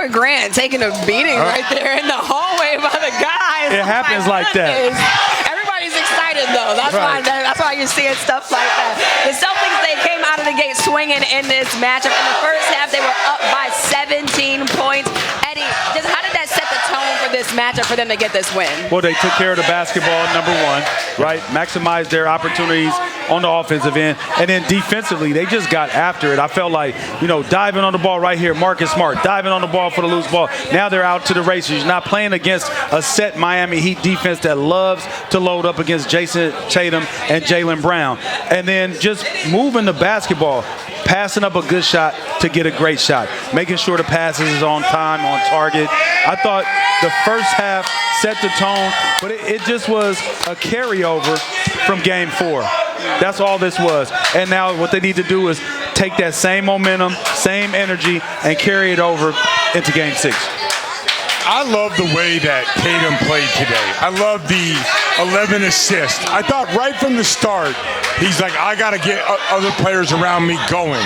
poor Grant taking a beating right there in the hallway by the guys. It happens like that. Everybody's excited though. That's why you're seeing stuff like that. The Celtics, they came out of the gate swinging in this matchup. In the first half, they were up by 17 points. Eddie, just how did that set the tone for this matchup for them to get this win? Well, they took care of the basketball, number one, right? Maximized their opportunities on the offensive end. And then defensively, they just got after it. I felt like, diving on the ball right here, Marcus Smart, diving on the ball for the loose ball. Now they're out to the races. You're not playing against a set Miami Heat defense that loves to load up against Jason Tatum and Jaylen Brown. And then just moving the basketball, passing up a good shot to get a great shot, making sure the passes is on time, on target. I thought the first half set the tone, but it just was a carryover from Game 4. That's all this was. And now what they need to do is take that same momentum, same energy, and carry it over into Game 6. I love the way that Tatum played today. I love the 11 assists. I thought right from the start, he's like, I got to get other players around me going.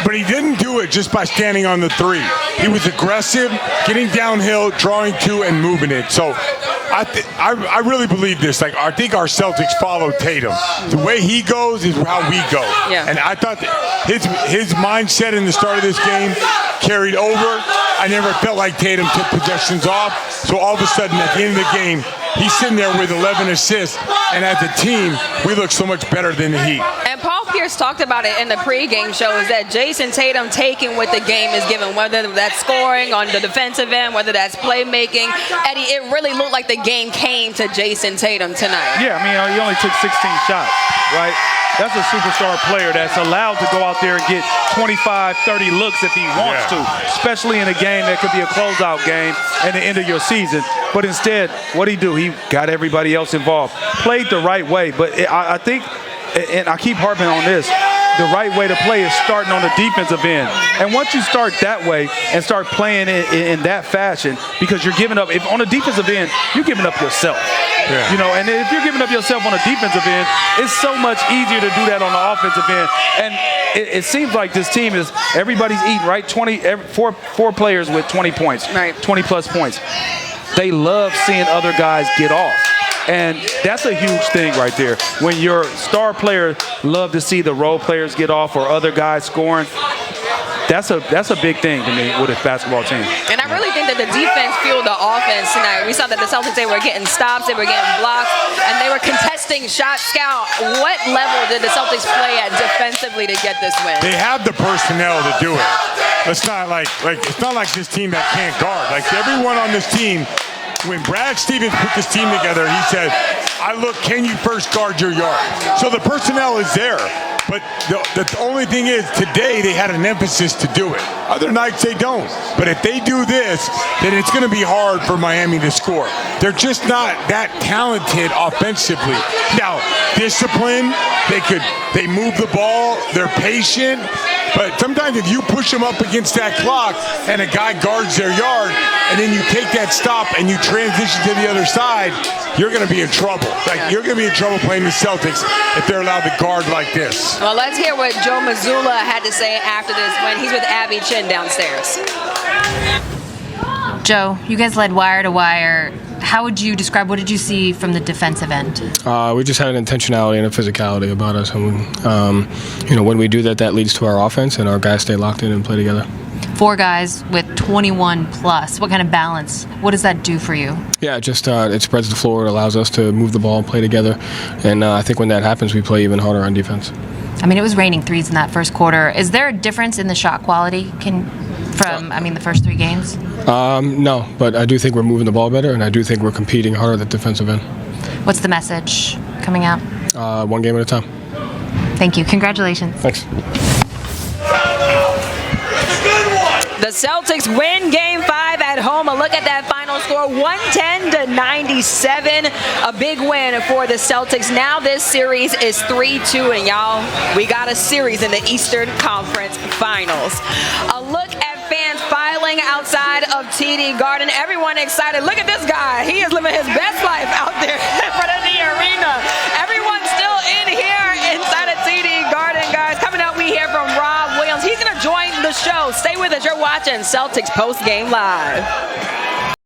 But he didn't do it just by standing on the three. He was aggressive, getting downhill, drawing to, and moving it. So I really believe this. Like, I think our Celtics follow Tatum. The way he goes is how we go. Yeah. And I thought his mindset in the start of this game carried over. I never felt like Tatum took possessions off. So all of a sudden, at the end of the game, he's sitting there with 11 assists. And as a team, we look so much better than the Heat. And Paul Pierce talked about it in the pregame show, is that Jason Tatum taking what the game is given, whether that's scoring on the defensive end, whether that's playmaking. Eddie, it really looked like the game came to Jason Tatum tonight. Yeah, he only took 16 shots, right? That's a superstar player that's allowed to go out there and get 25, 30 looks if he wants to, especially in a game that could be a closeout game at the end of your season. But instead, what did he do? He got everybody else involved. Played the right way. But I think, and I keep harping on this, the right way to play is starting on the defensive end. And once you start that way and start playing in that fashion, because you're giving up, if on the defensive end, you're giving up yourself. Yeah. And if you're giving up yourself on the defensive end, it's so much easier to do that on the offensive end. And it seems like this team is, everybody's eating, right? Four players with 20 points, right. 20 plus points. They love seeing other guys get off. And that's a huge thing right there. When your star player love to see the role players get off or other guys scoring, that's a big thing to me with a basketball team. And I really think that the defense fueled the offense tonight. We saw that the Celtics, they were getting stops, they were getting blocks, and they were contesting shots. Scout, what level did the Celtics play at defensively to get this win? They have the personnel to do it. It's not like it's not like this team that can't guard. Like everyone on this team. When Brad Stevens put this team together, he said, can you first guard your yard? So the personnel is there. But the only thing is, today they had an emphasis to do it. Other nights they don't. But if they do this, then it's going to be hard for Miami to score. They're just not that talented offensively. Now, discipline, they move the ball, they're patient. But sometimes if you push them up against that clock and a guy guards their yard, and then you take that stop and you transition to the other side, you're going to be in trouble. You're going to be in trouble playing the Celtics if they're allowed to guard like this. Well, let's hear what Joe Mazzulla had to say after this when he's with Abby Chin downstairs. Joe, you guys led wire to wire. How would you describe, what did you see from the defensive end? We just had an intentionality and a physicality about us. And when we do that, that leads to our offense, and our guys stay locked in and play together. 4 guys with 21 plus. What kind of balance? What does that do for you? Yeah, just it spreads the floor. It allows us to move the ball and play together. And I think when that happens, we play even harder on defense. It was raining threes in that first quarter. Is there a difference in the shot quality from the first 3 games? No, but I do think we're moving the ball better, and I do think we're competing harder at the defensive end. What's the message coming out? One game at a time. Thank you. Congratulations. Thanks. The Celtics win Game 5 at home. A look at that final score, 110-97. A big win for the Celtics. Now this series is 3-2, and y'all, we got a series in the Eastern Conference Finals. A look at fans filing outside of TD Garden. Everyone excited. Look at this guy. He is living his best life out there in front of the arena. Everyone's still in here inside of TD Garden, guys. Coming up, we hear from Rob Williams. He's going to join the the show. Stay with us. You're watching Celtics Post Game Live.